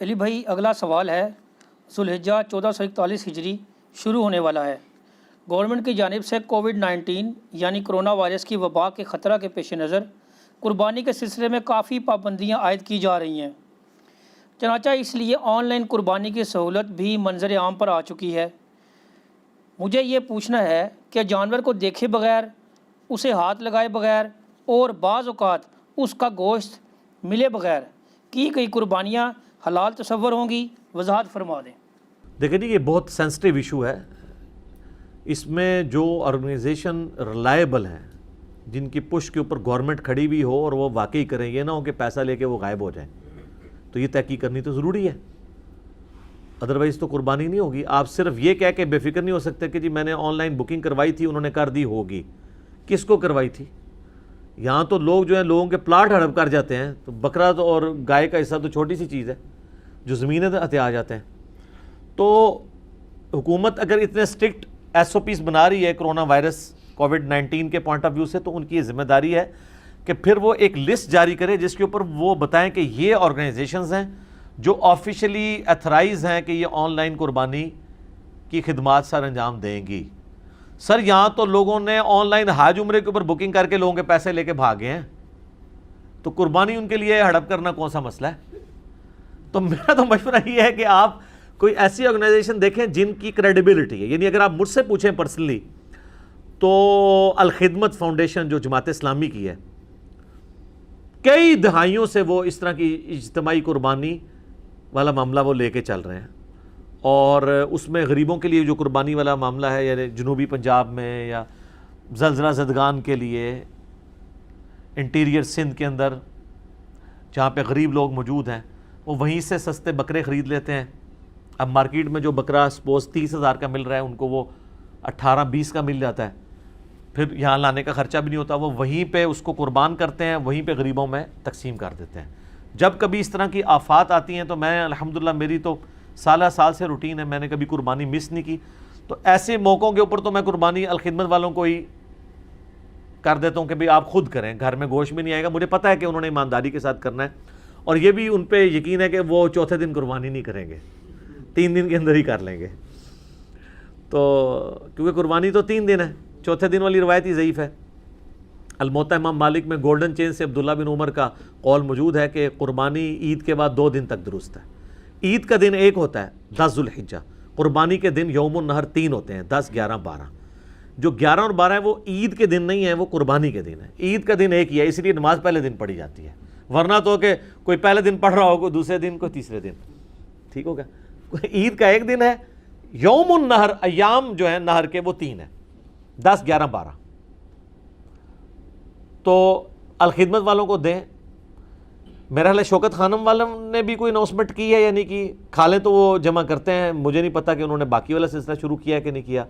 علی بھائی اگلا سوال ہے، ذوالحجہ 1441 ہجری شروع ہونے والا ہے۔ گورنمنٹ کی جانب سے کووڈ-19 یعنی کرونا وائرس کی وبا کے خطرہ کے پیش نظر قربانی کے سلسلے میں کافی پابندیاں عائد کی جا رہی ہیں، چنانچہ اس لیے آن لائن قربانی کی سہولت بھی منظر عام پر آ چکی ہے۔ مجھے یہ پوچھنا ہے کہ جانور کو دیکھے بغیر، اسے ہاتھ لگائے بغیر اور بعض اوقات اس کا گوشت ملے بغیر کی گئی قربانیاں حلال تصور ہوں گی؟ وضاحت فرما دیں۔ دیکھیں جی، یہ بہت سینسٹیو ایشو ہے۔ اس میں جو آرگنائزیشن ریلائبل ہیں، جن کی پش کے اوپر گورنمنٹ کھڑی بھی ہو اور وہ واقعی کریں، یہ نہ ہو کہ پیسہ لے کے وہ غائب ہو جائیں، تو یہ تحقیق کرنی تو ضروری ہے، ادروائز تو قربانی نہیں ہوگی۔ آپ صرف یہ کہہ کے بے فکر نہیں ہو سکتے کہ جی میں نے آن لائن بکنگ کروائی تھی، انہوں نے کر دی ہوگی۔ کس کو کروائی تھی؟ یہاں تو لوگ جو ہیں لوگوں کے پلاٹ ہڑپ کر جاتے ہیں، تو بکرا تو اور گائے کا حصہ تو چھوٹی سی چیز ہے جو زمینیں ہتھے آ جاتے ہیں۔ تو حکومت اگر اتنے اسٹرکٹ ایس او پیز بنا رہی ہے کرونا وائرس کووڈ-19 کے پوائنٹ آف ویو سے، تو ان کی یہ ذمہ داری ہے کہ پھر وہ ایک لسٹ جاری کرے جس کے اوپر وہ بتائیں کہ یہ آرگنائزیشنز ہیں جو آفیشلی ایتھرائز ہیں کہ یہ آن لائن قربانی کی خدمات سر انجام دیں گی۔ سر یہاں تو لوگوں نے آن لائن حج عمرے کے اوپر بکنگ کر کے لوگوں کے پیسے لے کے بھاگے ہیں، تو قربانی ان کے لیے ہڑپ کرنا کون سا مسئلہ ہے؟ تو میرا تو مشورہ یہ ہے کہ آپ کوئی ایسی آرگنائزیشن دیکھیں جن کی کریڈیبلٹی ہے۔ یعنی اگر آپ مجھ سے پوچھیں پرسنلی تو الخدمت فاؤنڈیشن جو جماعت اسلامی کی ہے، کئی دہائیوں سے وہ اس طرح کی اجتماعی قربانی والا معاملہ وہ لے کے چل رہے ہیں، اور اس میں غریبوں کے لیے جو قربانی والا معاملہ ہے، یعنی جنوبی پنجاب میں یا زلزلہ زدگان کے لیے انٹیریئر سندھ کے اندر جہاں پہ غریب لوگ موجود ہیں، وہ وہیں سے سستے بکرے خرید لیتے ہیں۔ اب مارکیٹ میں جو بکرا سپوز 30,000 کا مل رہا ہے، ان کو وہ 18-20 کا مل جاتا ہے، پھر یہاں لانے کا خرچہ بھی نہیں ہوتا، وہ وہیں پہ اس کو قربان کرتے ہیں، وہیں پہ غریبوں میں تقسیم کر دیتے ہیں۔ جب کبھی اس طرح کی آفات آتی ہیں تو میں الحمدللہ، میری تو سالہ سال سے روٹین ہے، میں نے کبھی قربانی مس نہیں کی، تو ایسے موقعوں کے اوپر تو میں قربانی الخدمت والوں کو ہی کر دیتا ہوں کہ بھئی آپ خود کریں، گھر میں گوشت بھی نہیں آئے گا۔ مجھے پتہ ہے کہ انہوں نے ایمانداری کے ساتھ کرنا ہے، اور یہ بھی ان پہ یقین ہے کہ وہ چوتھے دن قربانی نہیں کریں گے، 3 دن کے اندر ہی کر لیں گے، تو کیونکہ قربانی تو 3 دن ہے، چوتھے دن والی روایت ہی ضعیف ہے۔ الموطا امام مالک میں گولڈن چین سے عبداللہ بن عمر کا قول موجود ہے کہ قربانی عید کے بعد 2 دن تک درست ہے۔ عید کا دن ایک ہوتا ہے 10 ذوالحجہ، قربانی کے دن یوم النحر 3 ہوتے ہیں، 10، 11، 12۔ جو 11 اور 12 ہیں وہ عید کے دن نہیں ہیں، وہ قربانی کے دن ہے۔ عید کا دن ایک ہی ہے، اس لیے نماز پہلے دن پڑھی جاتی ہے، ورنہ تو کہ کوئی پہلے دن پڑھ رہا ہو، کوئی دوسرے دن، کوئی تیسرے دن، ٹھیک ہو گیا۔ عید کا ایک دن ہے، یوم النحر، ایام جو ہیں نہر کے وہ 3 ہیں، 10، 11، 12۔ تو الخدمت والوں کو دیں۔ میرا خیال ہے شوکت خانم والوں نے بھی کوئی اناؤنسمنٹ کی ہے، یعنی کہ کھالیں تو وہ جمع کرتے ہیں، مجھے نہیں پتا کہ انہوں نے باقی والا سلسلہ شروع کیا ہے کہ نہیں کیا۔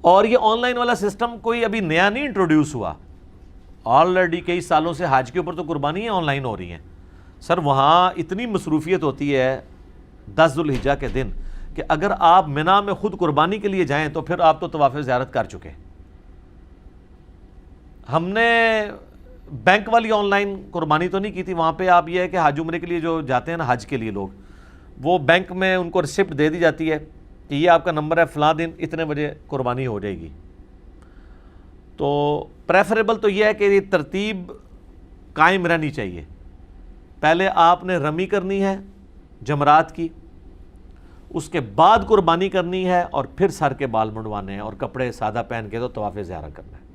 اور یہ آن لائن والا سسٹم کوئی ابھی نیا نہیں انٹروڈیوس ہوا، آلریڈی کئی سالوں سے حج کے اوپر تو قربانیاں آن لائن ہو رہی ہیں۔ سر وہاں اتنی مصروفیت ہوتی ہے 10 ذوالحجہ کے دن کہ اگر آپ منا میں خود قربانی کے لیے جائیں تو پھر آپ تو طواف زیارت کر چکے۔ ہم نے بینک والی آن لائن قربانی تو نہیں کی تھی، وہاں پہ آپ یہ ہے کہ حج عمرے کے لیے جو جاتے ہیں نا حج کے لیے لوگ، وہ بینک میں ان کو ریسپٹ دے دی جاتی ہے کہ یہ آپ کا نمبر ہے، فلاں دن اتنے بجے قربانی ہو جائے گی۔ تو پریفریبل تو یہ ہے کہ یہ ترتیب قائم رہنی چاہیے۔ پہلے آپ نے رمی کرنی ہے جمرات کی، اس کے بعد قربانی کرنی ہے، اور پھر سر کے بال منڈوانے ہیں اور کپڑے سادہ پہن کے تو طواف زیارت کرنا ہے۔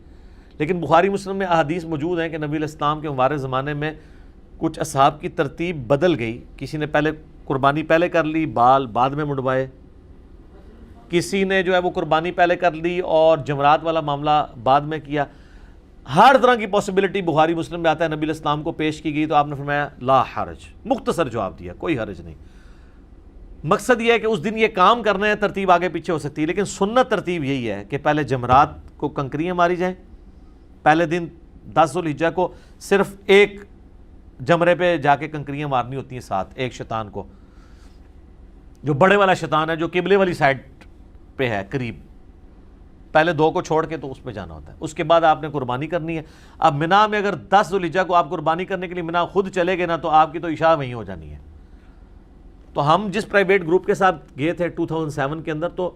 لیکن بخاری مسلم میں احادیث موجود ہیں کہ نبی علیہ السلام کے مبارک زمانے میں کچھ اصحاب کی ترتیب بدل گئی، کسی نے پہلے قربانی پہلے کر لی، بال بعد میں منڈوائے، کسی نے جو ہے وہ قربانی پہلے کر لی اور جمرات والا معاملہ بعد میں کیا۔ ہر طرح کی پاسبلٹی بخاری مسلم میں آتا ہے، نبی علیہ السلام کو پیش کی گئی تو آپ نے فرمایا لا حرج، مختصر جواب دیا، کوئی حرج نہیں۔ مقصد یہ ہے کہ اس دن یہ کام کرنا ہے، ترتیب آگے پیچھے ہو سکتی ہے، لیکن سنت ترتیب یہی ہے کہ پہلے جمرات کو کنکریاں ماری جائیں، پہلے دن 10 ذوالحجہ کو صرف ایک جمرے پہ جا کے کنکریاں مارنی ہوتی ہیں، ساتھ ایک شیطان کو، جو بڑے والا شیطان ہے جو قبلے والی سائڈ پہ ہے قریب، پہلے 2 کو چھوڑ کے تو اس پہ جانا ہوتا ہے۔ اس کے بعد آپ نے قربانی کرنی ہے۔ اب منا میں اگر 10 ذوالحجہ کو آپ قربانی کرنے کے لیے منا خود چلے گئے نا تو آپ کی تو عشاء وہیں ہو جانی ہے، تو ہم جس پرائیویٹ گروپ کے ساتھ گئے تھے 2007 کے اندر، تو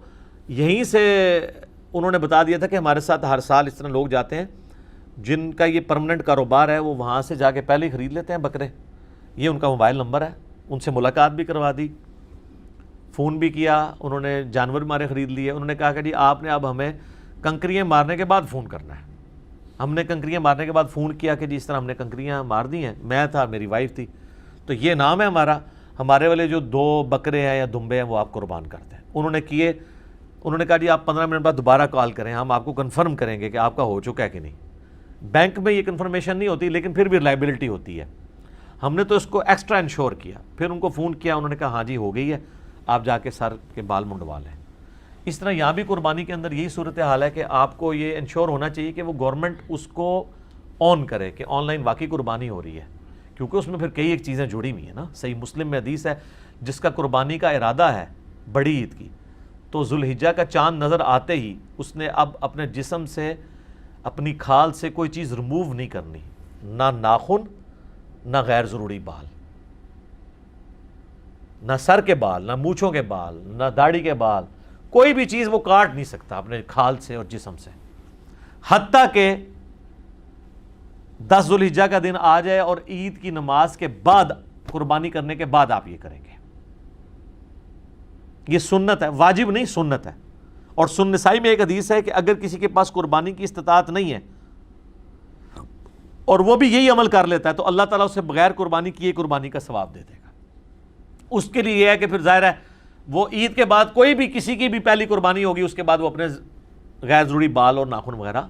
یہیں سے انہوں نے بتا دیا تھا کہ ہمارے ساتھ ہر سال اس طرح لوگ جاتے ہیں جن کا یہ پرمننٹ کاروبار ہے، وہ وہاں سے جا کے پہلے ہی خرید لیتے ہیں بکرے. یہ ان کا موبائل نمبر ہے، ان سے ملاقات بھی کروا دی، فون بھی کیا، انہوں نے جانور بھی ہمارے خرید لیے. انہوں نے کہا کہ جی آپ نے اب ہمیں کنکریاں مارنے کے بعد فون کرنا ہے. ہم نے کنکریاں مارنے کے بعد فون کیا کہ جی اس طرح ہم نے کنکریاں مار دی ہیں، میں تھا، میری وائف تھی، تو یہ نام ہے ہمارا، ہمارے والے جو 2 بکرے ہیں یا دمبے ہیں وہ آپ قربان کرتے ہیں. انہوں نے کیے. انہوں نے کہا جی آپ 15 منٹ بعد دوبارہ کال کریں، ہم آپ کو کنفرم کریں گے کہ آپ کا ہو چکا ہے کہ نہیں. بینک میں یہ کنفرمیشن نہیں ہوتی، لیکن پھر بھی ریلائبلٹی ہوتی ہے. ہم نے تو اس کو ایکسٹرا انشور کیا. پھر ان کو فون کیا، انہوں نے کہا ہاں جی ہو گئی ہے، آپ جا کے سر کے بال منڈوا لیں. اس طرح یہاں بھی قربانی کے اندر یہی صورتحال ہے کہ آپ کو یہ انشور ہونا چاہیے کہ وہ گورنمنٹ اس کو آن کرے کہ آن لائن واقعی قربانی ہو رہی ہے، کیونکہ اس میں پھر کئی ایک چیزیں جڑی ہوئی ہیں نا. صحیح مسلم میں حدیث ہے، جس کا قربانی کا ارادہ ہے بڑی عید کی، تو ذوالحجہ کا چاند نظر آتے ہی اس نے اب اپنے جسم سے، اپنی کھال سے کوئی چیز ریموو نہیں کرنی، نہ ناخن، نہ غیر ضروری بال، نہ سر کے بال، نہ مونچھوں کے بال، نہ داڑھی کے بال، کوئی بھی چیز وہ کاٹ نہیں سکتا اپنے کھال سے اور جسم سے، حتیٰ کہ 10 ذوالحجہ کا دن آ جائے اور عید کی نماز کے بعد، قربانی کرنے کے بعد آپ یہ کریں گے. یہ سنت ہے، واجب نہیں، سنت ہے. اور سنن نسائی میں ایک حدیث ہے کہ اگر کسی کے پاس قربانی کی استطاعت نہیں ہے اور وہ بھی یہی عمل کر لیتا ہے تو اللہ تعالیٰ اسے بغیر قربانی کیے قربانی کا ثواب دے دے گا. اس کے لیے یہ ہے کہ پھر ظاہر ہے وہ عید کے بعد کوئی بھی کسی کی بھی پہلی قربانی ہوگی، اس کے بعد وہ اپنے غیر ضروری بال اور ناخن وغیرہ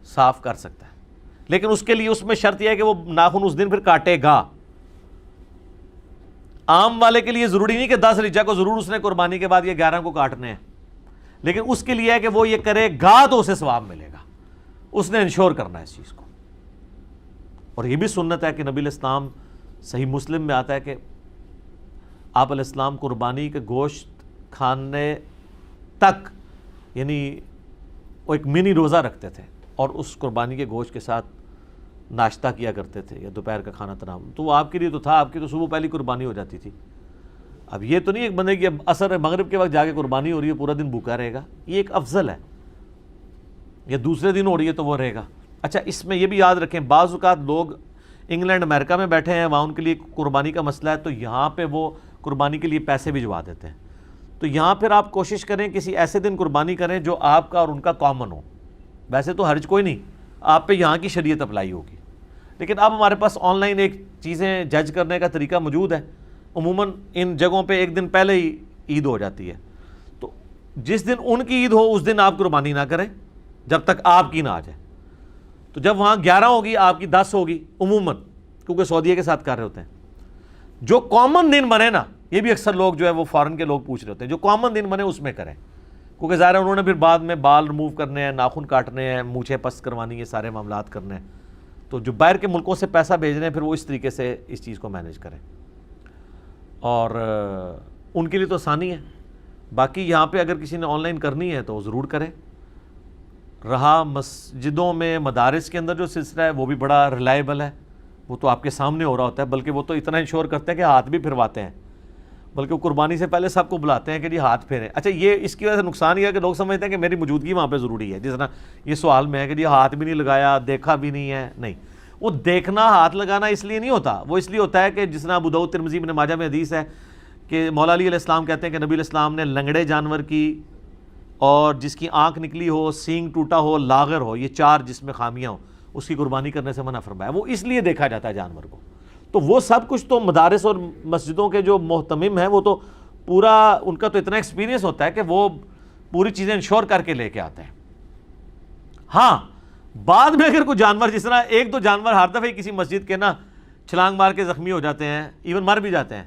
صاف کر سکتا ہے. لیکن اس کے لیے اس میں شرط یہ ہے کہ وہ ناخن اس دن پھر کاٹے گا. عام والے کے لیے ضروری نہیں کہ 10 ذوالحجہ کو ضرور اس نے قربانی کے بعد یہ 11 کو کاٹنے ہیں، لیکن اس کے لیے ہے کہ وہ یہ کرے گا تو اسے ثواب ملے گا. اس نے انشور کرنا ہے اس چیز کو. اور یہ بھی سنت ہے کہ نبی علیہ السلام، صحیح مسلم میں آتا ہے کہ آپ علیہ السلام قربانی کے گوشت کھانے تک، یعنی وہ ایک منی روزہ رکھتے تھے اور اس قربانی کے گوشت کے ساتھ ناشتہ کیا کرتے تھے یا دوپہر کا کھانا تناول. تو وہ آپ کے لیے تو تھا، آپ کی تو صبح پہلی قربانی ہو جاتی تھی. اب یہ تو نہیں ایک بندے کی عصر مغرب کے وقت جا کے قربانی ہو رہی ہے پورا دن بھوکا رہے گا، یہ ایک افضل ہے. یا دوسرے دن ہو رہی ہے تو وہ رہے گا. اچھا اس میں یہ بھی یاد رکھیں، بعض اوقات لوگ انگلینڈ امریکہ میں بیٹھے ہیں، وہاں ان کے لیے قربانی کا مسئلہ ہے تو یہاں پہ وہ قربانی کے لیے پیسے بھجوا دیتے ہیں. تو یہاں پھر آپ کوشش کریں کسی ایسے دن قربانی کریں جو آپ کا اور ان کا کامن ہو. ویسے تو حرج کوئی نہیں، آپ پہ یہاں کی شریعت اپلائی ہوگی. لیکن اب ہمارے پاس آن لائن ایک چیزیں جج کرنے کا طریقہ موجود ہے. عموماً ان جگہوں پہ ایک دن پہلے ہی عید ہو جاتی ہے، تو جس دن ان کی عید ہو اس دن آپ قربانی نہ کریں جب تک آپ کی نہ آ جائے. تو جب وہاں 11 ہوگی آپ کی 10 ہوگی عموماً، کیونکہ سعودیہ کے ساتھ کر رہے ہوتے ہیں. جو کامن دن بنے نا، یہ بھی اکثر لوگ جو ہے وہ فارن کے لوگ پوچھ رہے ہوتے ہیں، جو کامن دن بنے اس میں کریں، کیونکہ ظاہر ہے انہوں نے پھر بعد میں بال ریموو کرنے ہیں، ناخن کاٹنے ہیں، مونچھیں پست کروانی ہے، سارے معاملات کرنے ہیں. تو جو باہر کے ملکوں سے پیسہ بھیج رہے ہیں پھر وہ اس طریقے سے اس چیز کو مینیج کریں، اور ان کے لیے تو آسانی ہے. باقی یہاں پہ اگر کسی نے آن لائن کرنی ہے تو ضرور کریں. رہا مسجدوں میں، مدارس کے اندر جو سلسلہ ہے وہ بھی بڑا ریلائبل ہے، وہ تو آپ کے سامنے ہو رہا ہوتا ہے، بلکہ وہ تو اتنا انشور کرتے ہیں کہ ہاتھ بھی پھرواتے ہیں، بلکہ وہ قربانی سے پہلے سب کو بلاتے ہیں کہ جی ہاتھ پھیریں. اچھا یہ اس کی وجہ سے نقصان یہ ہے کہ لوگ سمجھتے ہیں کہ میری موجودگی وہاں پہ ضروری ہے، جس طرح یہ سوال میں ہے کہ جی ہاتھ بھی نہیں لگایا، دیکھا بھی نہیں ہے. نہیں، وہ دیکھنا، ہاتھ لگانا اس لیے نہیں ہوتا، وہ اس لیے ہوتا ہے کہ جس طرح ابو داؤد، ترمذی، ابن ماجہ میں حدیث ہے کہ مولا علی علیہ السلام کہتے ہیں کہ نبی علیہ السلام نے لنگڑے جانور کی اور جس کی آنکھ نکلی ہو، سینگ ٹوٹا ہو، لاغر ہو، یہ 4 جس میں خامیاں ہوں، اس کی قربانی کرنے سے منع فرمایا. وہ اس لیے دیکھا جاتا ہے جانور کو. تو وہ سب کچھ تو مدارس اور مسجدوں کے جو محتمم ہیں وہ تو پورا ان کا تو اتنا ایکسپیرینس ہوتا ہے کہ وہ پوری چیزیں انشور کر کے لے کے آتے ہیں. ہاں بعد میں اگر کوئی جانور، جس طرح 1-2 جانور ہر دفعہ کسی مسجد کے نا چھلانگ مار کے زخمی ہو جاتے ہیں، ایون مر بھی جاتے ہیں،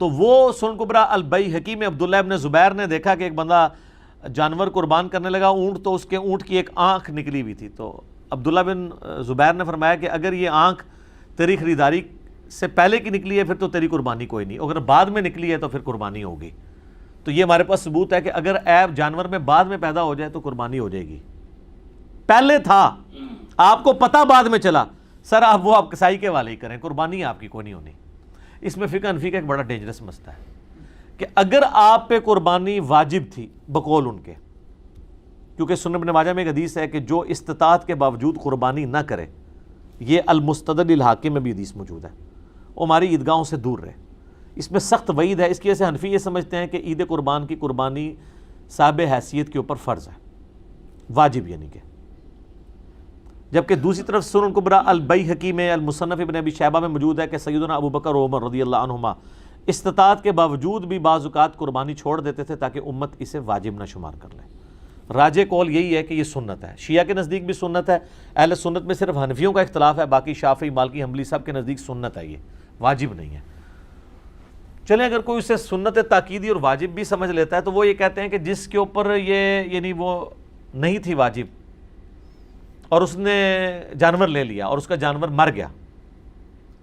تو وہ سنن کبریٰ البیہقی میں عبداللہ ابن زبیر نے دیکھا کہ ایک بندہ جانور قربان کرنے لگا اونٹ، تو اس کے اونٹ کی ایک آنکھ نکلی ہوئی تھی. تو عبداللہ بن زبیر نے فرمایا کہ اگر یہ آنکھ تیری خریداری سے پہلے کی نکلی ہے پھر تو تیری قربانی کوئی نہیں، اگر بعد میں نکلی ہے تو پھر قربانی ہوگی. تو یہ ہمارے پاس ثبوت ہے کہ اگر عیب جانور میں بعد میں پیدا ہو جائے تو قربانی ہو جائے گی. پہلے تھا، آپ کو پتہ بعد میں چلا، سر آپ وہ آپ کسائی کے والے ہی کریں، قربانی آپ کی کوئی نہیں ہونی. اس میں فقہ حنفی کا ایک بڑا ڈینجرس مسئلہ ہے کہ اگر آپ پہ قربانی واجب تھی بقول ان کے، کیونکہ سنن ابن ماجہ میں ایک حدیث ہے کہ جو استطاعت کے باوجود قربانی نہ کرے، یہ المستدل الحاکم میں بھی حدیث موجود ہے، وہ ہماری عیدگاہوں سے دور رہے، اس میں سخت وعید ہے۔ اس کی وجہ سے حنفی یہ سمجھتے ہیں کہ عید قربان کی قربانی صاحب حیثیت کے اوپر فرض ہے، واجب یعنی کہ، جبکہ دوسری طرف سنن کبریٰ البیہقی میں، المصنف ابن ابی شیبہ میں موجود ہے کہ سیدنا ابو بکر و عمر رضی اللہ عنہما استطاعت کے باوجود بھی بعض اوقات قربانی چھوڑ دیتے تھے تاکہ امت اسے واجب نہ شمار کر لے۔ راجہ قول یہی ہے کہ یہ سنت ہے، شیعہ کے نزدیک بھی سنت ہے، اہل سنت میں صرف حنفیوں کا اختلاف ہے، باقی شافعی، مالکی، حنبلی سب کے نزدیک سنت ہے، یہ واجب نہیں ہے۔ چلیں اگر کوئی اسے سنت تاکیدی اور واجب بھی سمجھ لیتا ہے تو وہ یہ کہتے ہیں کہ جس کے اوپر یہ یعنی وہ نہیں تھی واجب اور اس نے جانور لے لیا اور اس کا جانور مر گیا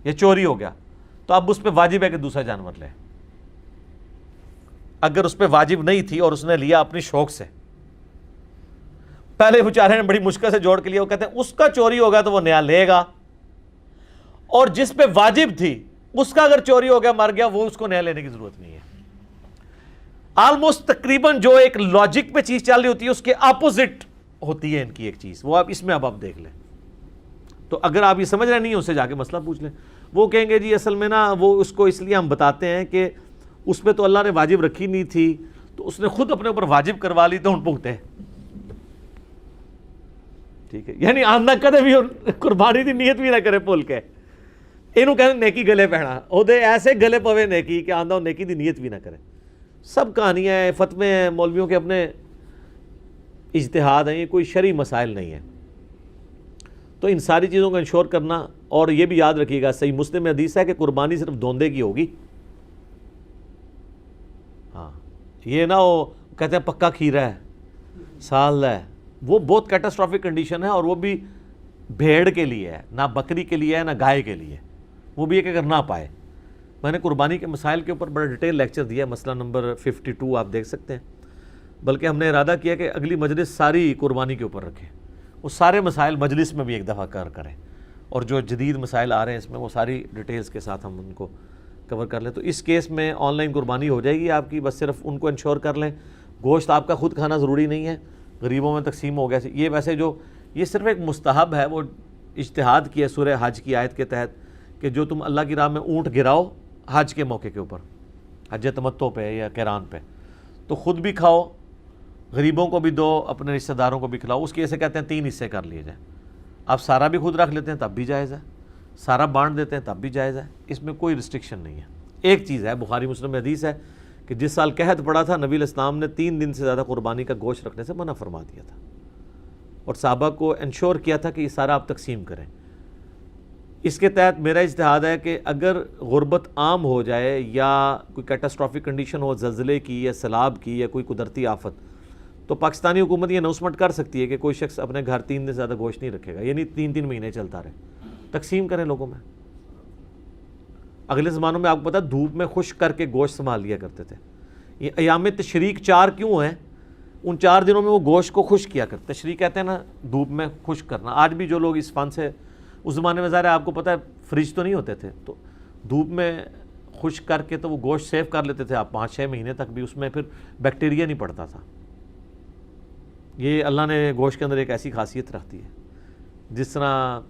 یا چوری ہو گیا، تو اب اس پہ واجب ہے کہ دوسرا جانور لے۔ اگر اس پہ واجب نہیں تھی اور اس نے لیا اپنی شوق سے، پہلے بیچارے نے بڑی مشکل سے جوڑ کے لیا، وہ کہتے ہیں اس کا چوری ہوگا تو وہ نیا لے گا، اور جس پہ واجب تھی اس کا اگر چوری ہو گیا مر گیا، وہ اس کو نیا لینے کی ضرورت نہیں ہے۔ آلموسٹ تقریباً جو ایک لاجک پہ چیز چل رہی ہوتی ہے اس کے اپوزٹ ہوتی ہے ان کی ایک چیز، وہ آپ اس میں اب آپ دیکھ لیں۔ تو اگر آپ یہ سمجھ رہے نہیں ہیں، اس سے جا کے مسئلہ پوچھ لیں۔ وہ کہیں گے جی اصل میں نا وہ اس کو اس لیے ہم بتاتے ہیں کہ اس پہ تو اللہ نے واجب رکھی نہیں تھی، تو اس نے خود اپنے اوپر واجب کروا لی تو ہن بھگتے، ٹھیک ہے، یعنی آندہ کدے بھی قربانی دی نیت بھی نہ کرے بھول کے، اینو کہنے نیکی گلے پہنا، او دے ایسے گلے پوے نیکی کہ آندہ نیکی دی نیت بھی نہ کرے۔ سب کہانیاں ہیں، فتوے ہیں، مولویوں کے اپنے اجتہاد ہیں، یہ کوئی شرعی مسائل نہیں ہیں۔ تو ان ساری چیزوں کو انشور کرنا، اور یہ بھی یاد رکھیے گا صحیح مسلم میں حدیث ہے کہ قربانی صرف دوندے کی ہوگی، ہاں یہ نہ وہ کہتے ہیں پکا کھیرا ہے سال ہے، وہ بہت کیٹاسٹرافک کنڈیشن ہے، اور وہ بھی بھیڑ کے لیے ہے، نہ بکری کے لیے ہے نہ گائے کے لیے، وہ بھی ایک اگر نہ پائے۔ میں نے قربانی کے مسائل کے اوپر بڑا ڈیٹیل لیکچر دیا ہے، مسئلہ نمبر 52 آپ دیکھ سکتے ہیں، بلکہ ہم نے ارادہ کیا کہ اگلی مجلس ساری قربانی کے اوپر رکھیں، وہ سارے مسائل مجلس میں بھی ایک دفعہ کریں، اور جو جدید مسائل آ رہے ہیں اس میں وہ ساری ڈیٹیلز کے ساتھ ہم ان کو کور کر لیں۔ تو اس کیس میں آن لائن قربانی ہو جائے گی آپ کی، بس صرف ان کو انشور کر لیں۔ گوشت آپ کا خود کھانا ضروری نہیں ہے، غریبوں میں تقسیم ہو گیا۔ یہ ویسے جو یہ صرف ایک مستحب ہے، وہ اجتہاد کی ہے سورہ حج کی آیت کے تحت کہ جو تم اللہ کی راہ میں اونٹ گراؤ حج کے موقع کے اوپر، حج تمتع پہ یا قران پہ، تو خود بھی کھاؤ، غریبوں کو بھی دو، اپنے رشتہ داروں کو بھی کھلاؤ۔ اس کی ایسے کہتے ہیں 3 حصے کر لیے جائیں، آپ سارا بھی خود رکھ لیتے ہیں تب بھی جائز ہے، سارا بانٹ دیتے ہیں تب بھی جائز ہے، اس میں کوئی ریسٹرکشن نہیں ہے۔ ایک چیز ہے، بخاری مسلم میں حدیث ہے کہ جس سال قحط پڑا تھا نبی علیہ السلام نے 3 دن سے زیادہ قربانی کا گوشت رکھنے سے منع فرما دیا تھا، اور صحابہ کو انشور کیا تھا کہ یہ سارا آپ تقسیم کریں۔ اس کے تحت میرا اجتہاد ہے کہ اگر غربت عام ہو جائے یا کوئی کیٹاسٹرافک کنڈیشن ہو، زلزلے کی یا سیلاب کی یا کوئی قدرتی آفت، تو پاکستانی حکومت یہ اناؤنسمنٹ کر سکتی ہے کہ کوئی شخص اپنے گھر 3 دن سے زیادہ گوشت نہیں رکھے گا، یعنی 3 مہینے چلتا رہے، تقسیم کریں لوگوں میں۔ اگلے زمانوں میں آپ کو پتہ دھوپ میں خشک کر کے گوشت سنبھال لیا کرتے تھے۔ یہ ایام تشریق 4 کیوں ہیں؟ ان 4 دنوں میں وہ گوشت کو خشک کیا کرتے، تشریق کہتے ہیں نا دھوپ میں خشک کرنا۔ آج بھی جو لوگ اس فن سے، اس زمانے میں ظاہر ہے آپ کو پتہ ہے فریج تو نہیں ہوتے تھے، تو دھوپ میں خشک کر کے تو وہ گوشت سیو کر لیتے تھے آپ 5-6 مہینے تک بھی، اس میں پھر بیکٹیریا نہیں پڑتا تھا۔ یہ اللہ نے گوشت کے اندر ایک ایسی خاصیت رکھتی ہے، جس طرح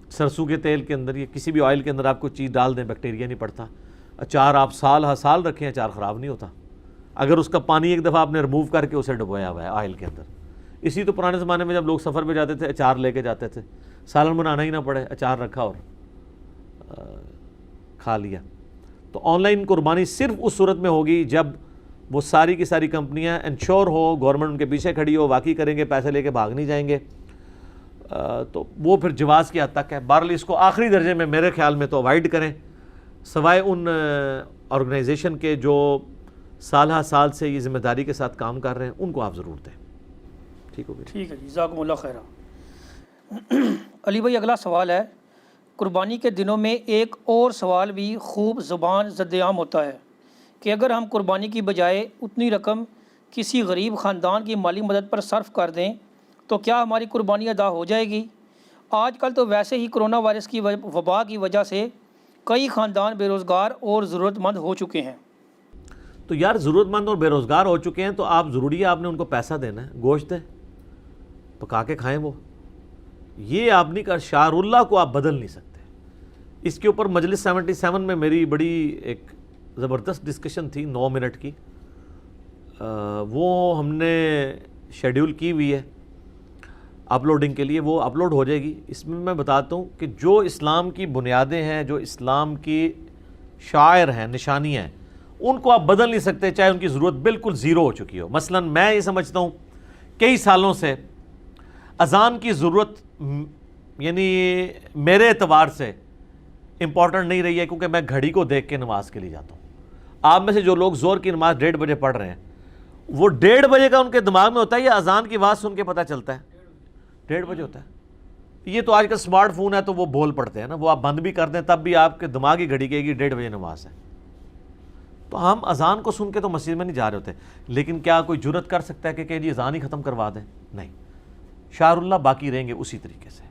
سرسوں کے تیل کے اندر یا کسی بھی آئل کے اندر آپ کو چیز ڈال دیں بیکٹیریا نہیں پڑتا۔ اچار آپ سال ہر سال رکھیں، اچار خراب نہیں ہوتا اگر اس کا پانی ایک دفعہ آپ نے ریموو کر کے اسے ڈبویا ہوا ہے آئل کے اندر۔ اسی تو پرانے زمانے میں جب لوگ سفر پہ جاتے تھے اچار لے کے جاتے تھے، سالن بنانا ہی نہ پڑے، اچار رکھا اور کھا لیا۔ تو آن لائن قربانی صرف اس صورت میں ہوگی جب وہ ساری کی ساری کمپنیاں انشور ہو، گورنمنٹ ان کے پیچھے کھڑی ہو، واقعی کریں گے، پیسے لے کے بھاگ نہیں جائیں گے، تو وہ پھر جواز کی حد تک ہے۔ بہرحال اس کو آخری درجے میں میرے خیال میں تو اوائڈ کریں، سوائے ان آرگنائزیشن کے جو سالہ سال سے یہ ذمہ داری کے ساتھ کام کر رہے ہیں، ان کو آپ ضرور دیں۔ ٹھیک ہوگی؟ ٹھیک ہے جی، جزاکم اللہ خیرہ۔ علی بھائی اگلا سوال ہے، قربانی کے دنوں میں ایک اور سوال بھی خوب زبان زد عام ہوتا ہے کہ اگر ہم قربانی کی بجائے اتنی رقم کسی غریب خاندان کی مالی مدد پر صرف کر دیں تو کیا ہماری قربانی ادا ہو جائے گی؟ آج کل تو ویسے ہی کرونا وائرس کی وبا کی وجہ سے کئی خاندان بے روزگار اور ضرورت مند ہو چکے ہیں۔ تو یار ضرورت مند اور بے روزگار ہو چکے ہیں تو آپ ضروری ہے آپ نے ان کو پیسہ دینا ہے، گوشت دیں، پکا کے کھائیں وہ، یہ آپ نہیں کر، شعار اللہ کو آپ بدل نہیں سکتے۔ اس کے اوپر مجلس 77 میں میری بڑی ایک زبردست ڈسکشن تھی 9 منٹ کی، وہ ہم نے شیڈیول کی ہوئی ہے اپلوڈنگ کے لیے، وہ اپلوڈ ہو جائے گی۔ اس میں میں بتاتا ہوں کہ جو اسلام کی بنیادیں ہیں، جو اسلام کی شعائر ہیں، نشانیاں ہیں، ان کو آپ بدل نہیں سکتے چاہے ان کی ضرورت بالکل زیرو ہو چکی ہو۔ مثلا میں یہ سمجھتا ہوں کئی سالوں سے اذان کی ضرورت یعنی میرے اعتبار سے امپورٹنٹ نہیں رہی ہے، کیونکہ میں گھڑی کو دیکھ کے نماز کے لیے جاتا ہوں۔ آپ میں سے جو لوگ زور کی نماز 1:30 بجے پڑھ رہے ہیں، وہ 1:30 بجے کا ان کے دماغ میں ہوتا ہے یا اذان کی آواز سن کے پتہ چلتا ہے؟ 1:30 بجے ہوتا ہے۔ یہ تو آج کل سمارٹ فون ہے تو وہ بول پڑتے ہیں نا، وہ آپ بند بھی کر دیں تب بھی آپ کے دماغی گھڑی کہے گی 1:30 بجے نماز ہے۔ تو ہم اذان کو سن کے تو مسجد میں نہیں جا رہے ہوتے، لیکن کیا کوئی جرت کر سکتا ہے کہ جی اذان ہی ختم کروا دیں؟ نہیں، شعار اللہ باقی رہیں گے اسی طریقے سے۔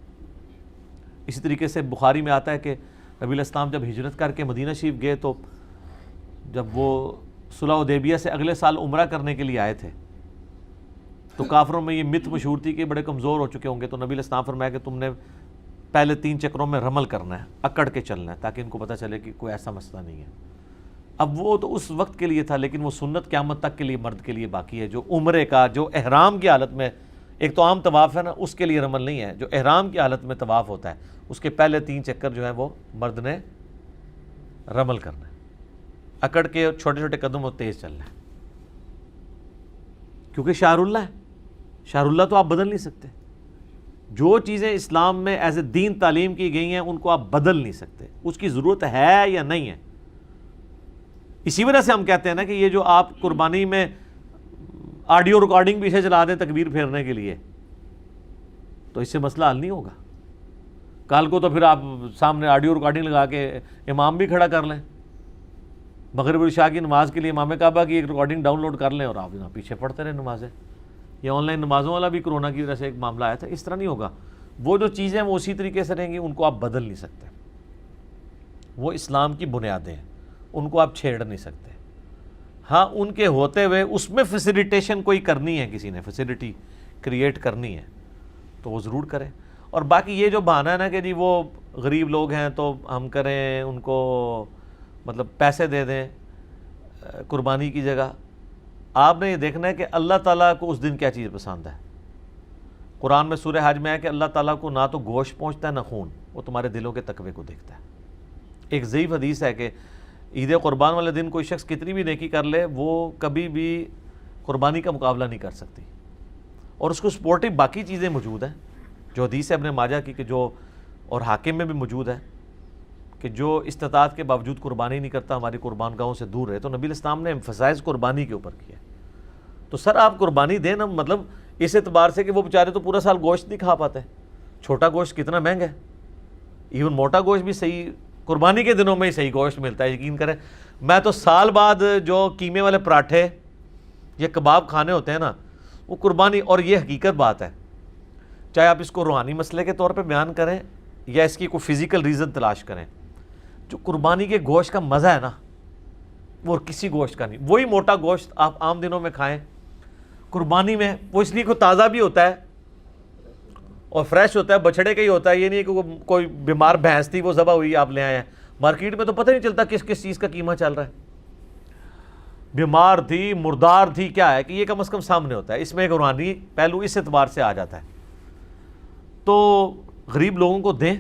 اسی طریقے سے بخاری میں آتا ہے کہ نبی علیہ السلام جب ہجرت کر کے مدینہ شریف گئے تو جب وہ صلح حدیبیہ سے اگلے سال عمرہ کرنے کے لیے آئے تھے تو کافروں میں یہ مت مشہور تھی کہ بڑے کمزور ہو چکے ہوں گے، تو نبی علیہ السلام فرمایا کہ تم نے پہلے 3 چکروں میں رمل کرنا ہے، اکڑ کے چلنا ہے، تاکہ ان کو پتہ چلے کہ کوئی ایسا مسئلہ نہیں ہے۔ اب وہ تو اس وقت کے لیے تھا، لیکن وہ سنت قیامت تک کے لیے مرد کے لیے باقی ہے۔ جو عمرے کا، جو احرام کی حالت میں، ایک تو عام طواف ہے نا، اس کے لیے رمل نہیں ہے، جو احرام کی حالت میں طواف ہوتا ہے اس کے پہلے 3 چکر جو ہیں وہ مرد نے رمل کرنا ہے، اکڑ کے چھوٹے چھوٹے قدم اور تیز چلنا ہے، کیونکہ شعار اللہ ہے۔ شعار اللہ تو آپ بدل نہیں سکتے۔ جو چیزیں اسلام میں ایز اے دین تعلیم کی گئی ہیں ان کو آپ بدل نہیں سکتے، اس کی ضرورت ہے یا نہیں ہے۔ اسی وجہ سے ہم کہتے ہیں نا کہ یہ جو آپ قربانی میں آڈیو ریکارڈنگ پیچھے چلا دیں تکبیر پھیرنے کے لیے، تو اس سے مسئلہ حل نہیں ہوگا۔ کل کو تو پھر آپ سامنے آڈیو ریکارڈنگ لگا کے امام بھی کھڑا کر لیں، مغرب اور عشاء کی نماز کے لیے امام کعبہ کی ایک ریکارڈنگ ڈاؤن لوڈ کر لیں اور آپ یہاں پیچھے پڑھتے رہیں نمازیں۔ یہ آن لائن نمازوں والا بھی کرونا کی وجہ سے ایک معاملہ آیا تھا، اس طرح نہیں ہوگا۔ وہ جو چیزیں وہ اسی طریقے سے رہیں گی، ان کو آپ بدل نہیں سکتے۔ وہ اسلام کی بنیادیں ہیں، ان کو آپ چھیڑ نہیں سکتے۔ ہاں ان کے ہوتے ہوئے اس میں فیسیلیٹیشن کوئی کرنی ہے، کسی نے فیسیلیٹی کریٹ کرنی ہے تو وہ ضرور کریں۔ اور باقی یہ جو بہانہ ہے نا کہ جی وہ غریب لوگ ہیں تو ہم کریں ان کو مطلب پیسے دے دیں قربانی کی جگہ، آپ نے یہ دیکھنا ہے کہ اللہ تعالیٰ کو اس دن کیا چیز پسند ہے۔ قرآن میں سورہ حج میں ہے کہ اللہ تعالیٰ کو نہ تو گوشت پہنچتا ہے نہ خون، وہ تمہارے دلوں کے تقوی کو دیکھتا ہے۔ ایک ضعیف حدیث ہے کہ عید قربان والے دن کوئی شخص کتنی بھی نیکی کر لے وہ کبھی بھی قربانی کا مقابلہ نہیں کر سکتی، اور اس کو سپورٹیو باقی چیزیں موجود ہیں جو حدیث ہے ابن ماجہ کی، کہ جو اور حاکم میں بھی موجود ہے کہ جو استطاعت کے باوجود قربانی نہیں کرتا ہماری قربان گاہوں سے دور ہے۔ تو نبی علیہ السلام نے ایمفسائز قربانی کے اوپر کیا۔ تو سر آپ قربانی دیں نا، مطلب اس اعتبار سے کہ وہ بیچارے تو پورا سال گوشت نہیں کھا پاتے، چھوٹا گوشت کتنا مہنگا ہے، ایون موٹا گوشت بھی صحیح قربانی کے دنوں میں ہی صحیح گوشت ملتا ہے۔ یقین کریں میں تو سال بعد جو قیمے والے پراٹھے یا کباب کھانے ہوتے ہیں نا وہ قربانی، اور یہ حقیقت بات ہے، چاہے آپ اس کو روحانی مسئلے کے طور پہ بیان کریں یا اس کی کوئی فزیکل ریزن تلاش کریں، جو قربانی کے گوشت کا مزہ ہے نا وہ کسی گوشت کا نہیں۔ وہی موٹا گوشت آپ عام دنوں میں کھائیں، قربانی میں وہ اس لیے کوئی تازہ بھی ہوتا ہے اور فریش ہوتا ہے، بچڑے کا ہی ہوتا ہے، یہ نہیں کہ کوئی بیمار بھینس تھی وہ ذبح ہوئی آپ لے آئے ہیں۔ مارکیٹ میں تو پتہ نہیں چلتا کس کس چیز کا قیمہ چل رہا ہے، بیمار تھی مردار تھی کیا ہے، کہ یہ کم از کم سامنے ہوتا ہے۔ اس میں ایک روحانی پہلو اس اعتبار سے آ جاتا ہے۔ تو غریب لوگوں کو دیں،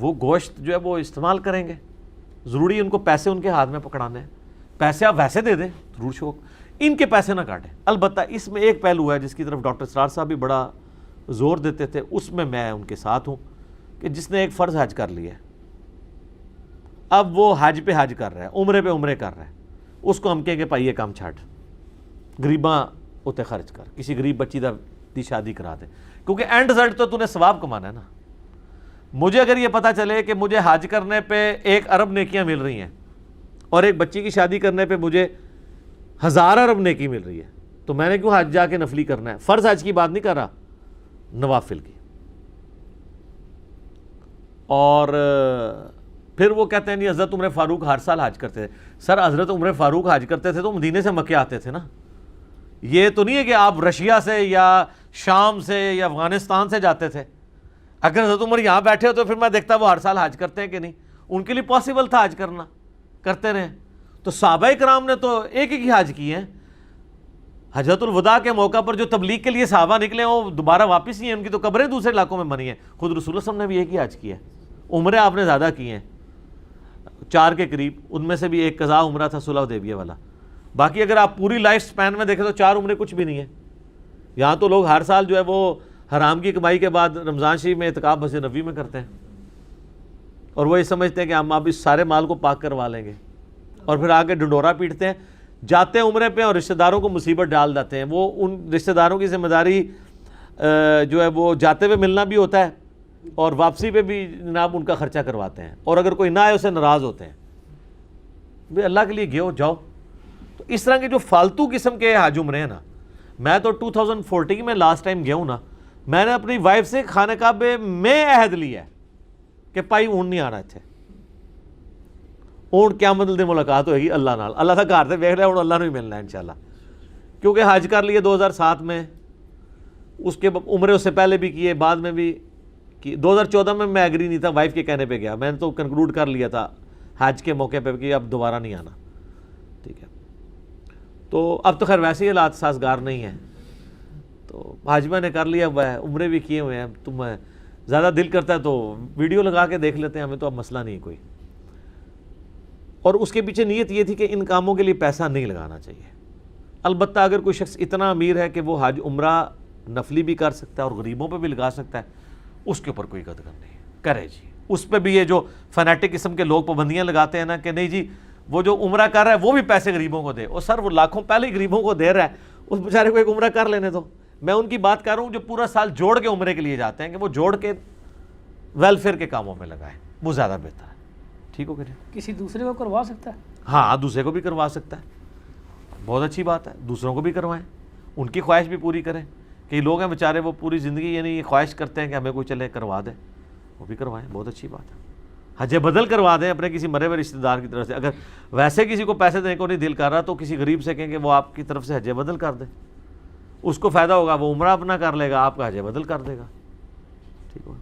وہ گوشت جو ہے وہ استعمال کریں گے، ضروری ہے ان کو پیسے ان کے ہاتھ میں پکڑانے ہیں، پیسے آپ ویسے دے دیں ضرور شوق، ان کے پیسے نہ کاٹیں۔ البتہ اس میں ایک پہلو ہے جس کی طرف ڈاکٹر اسرار صاحب بھی بڑا زور دیتے تھے، اس میں ان کے ساتھ ہوں، کہ جس نے ایک فرض حج کر لیا ہے، اب وہ حج پہ حج کر رہا ہے، عمرے پہ عمرے کر رہا ہے، اس کو ہم کہیں گے بھائی یہ کام چھاٹ، غریباں اتنے خرچ کر، کسی غریب بچی دی شادی کرا دے، کیونکہ اینڈ رزلٹ تو نے ثواب کمانا ہے نا۔ مجھے اگر یہ پتہ چلے کہ مجھے حج کرنے پہ 1 ارب نیکیاں مل رہی ہیں اور ایک بچی کی شادی کرنے پہ مجھے 1000 ارب نیکی مل رہی ہے، تو میں نے کیوں حج جا کے نفلی کرنا ہے؟ فرض حج کی بات نہیں کر رہا، نوافل کی۔ اور پھر وہ کہتے ہیں نہیں حضرت عمر فاروق ہر سال حج کرتے تھے. سر حضرت عمر فاروق حج کرتے تھے تو مدینے سے مکے آتے تھے نا. یہ تو نہیں ہے کہ آپ رشیا سے یا شام سے یا افغانستان سے جاتے تھے. اگر حضرت عمر یہاں بیٹھے ہو تو پھر میں دیکھتا وہ ہر سال حج کرتے ہیں کہ نہیں. ان کے لیے پاسبل تھا حج کرنا, کرتے رہے. تو صحابہ کرام نے تو ایک ایک ہی حج کیے ہیں. حجۃ الوداع کے موقع پر جو تبلیغ کے لیے صحابہ نکلے ہیں وہ دوبارہ واپس نہیں ہیں, ان کی تو قبریں دوسرے علاقوں میں بنی ہیں. خود رسول اللہ صلی اللہ علیہ وسلم نے بھی ایک ہی حج کیا ہے. عمریں آپ نے زیادہ کی ہیں 4 کے قریب, ان میں سے بھی ایک قضاء عمرہ تھا صلح حدیبیہ والا. باقی اگر آپ پوری لائف سپین میں دیکھیں تو 4 عمریں کچھ بھی نہیں ہے. یہاں تو لوگ ہر سال جو ہے وہ حرام کی کمائی کے بعد رمضان شریف میں اعتکاف مسجد نبوی میں کرتے ہیں, اور وہ یہ سمجھتے ہیں کہ ہم اب اس سارے مال کو پاک کروا لیں گے, اور پھر آگے ڈنڈورا پیٹتے ہیں. جاتے ہیں عمرے پہ اور رشتہ داروں کو مصیبت ڈال دیتے ہیں. وہ ان رشتہ داروں کی ذمہ داری جو ہے وہ جاتے ہوئے ملنا بھی ہوتا ہے, اور واپسی پہ بھی جناب ان کا خرچہ کرواتے ہیں, اور اگر کوئی نہ آئے اسے ناراض ہوتے ہیں. بھئی اللہ کے لیے گئے جاؤ. تو اس طرح کے جو فالتو قسم کے حج عمرے ہیں نا, میں تو 2014 میں لاسٹ ٹائم گیا ہوں نا, میں نے اپنی وائف سے خانہ کعبے میں عہد لیا ہے کہ پائی اون نہیں آنا اتنے. اون قیامت دن ملاقات ہوئے گی اللہ نال. اللہ تھا گھر سے ویکھ رہا ہے, اللہ نے بھی ملنا ہے انشاءاللہ. کیونکہ حج کر لیے 2007 میں, اس کے عمرے اس سے پہلے بھی کیے, بعد میں بھی کی. 2014 میں ایگری نہیں تھا, وائف کے کہنے پہ گیا. میں نے تو کنکلوڈ کر لیا تھا حج کے موقع پہ کہ اب دوبارہ نہیں آنا. ٹھیک ہے, تو اب تو خیر ویسے ہی حالات سازگار نہیں ہیں, تو حج میں نے کر لیا ہوا ہے, عمرے بھی کیے ہوئے ہیں. تم زیادہ دل کرتا ہے تو ویڈیو لگا کے دیکھ لیتے ہیں, ہمیں تو اب مسئلہ نہیں کوئی. اور اس کے پیچھے نیت یہ تھی کہ ان کاموں کے لیے پیسہ نہیں لگانا چاہیے. البتہ اگر کوئی شخص اتنا امیر ہے کہ وہ حج عمرہ نفلی بھی کر سکتا ہے اور غریبوں پہ بھی لگا سکتا ہے, اس کے اوپر کوئی قدر نہیں کرے جی. اس پہ بھی یہ جو فنیٹک قسم کے لوگ پابندیاں لگاتے ہیں نا کہ نہیں جی وہ جو عمرہ کر رہا ہے وہ بھی پیسے غریبوں کو دے, اور سر وہ لاکھوں پہلے ہی غریبوں کو دے رہا ہے, اس بیچارے کو ایک عمرہ کر لینے دو. میں ان کی بات کر رہا ہوں جو پورا سال جوڑ کے عمرے کے لیے جاتے ہیں, کہ وہ جوڑ کے ویلفیئر کے کاموں میں لگائیں, وہ زیادہ بہتر ہے. ٹھیک ہو کہ نہیں؟ کسی دوسرے کو کروا سکتا ہے. ہاں دوسرے کو بھی کروا سکتا ہے, بہت اچھی بات ہے. دوسروں کو بھی کروائیں, ان کی خواہش بھی پوری کریں. کئی لوگ ہیں بیچارے وہ پوری زندگی یعنی یہ خواہش کرتے ہیں کہ ہمیں کوئی چلے کروا دے, وہ بھی کروائیں, بہت اچھی بات ہے. حج بدل کروا دیں اپنے کسی مرے ہوئے رشتہ دار کی طرف سے. اگر ویسے کسی کو پیسے دینے کو نہیں دل کر رہا تو کسی غریب سے کہیں کہ وہ آپ کی طرف سے حج بدل کر دے, اس کو فائدہ ہوگا, وہ عمرہ اپنا کر لے گا, آپ کا حج بدل کر دے گا. ٹھیک ہو.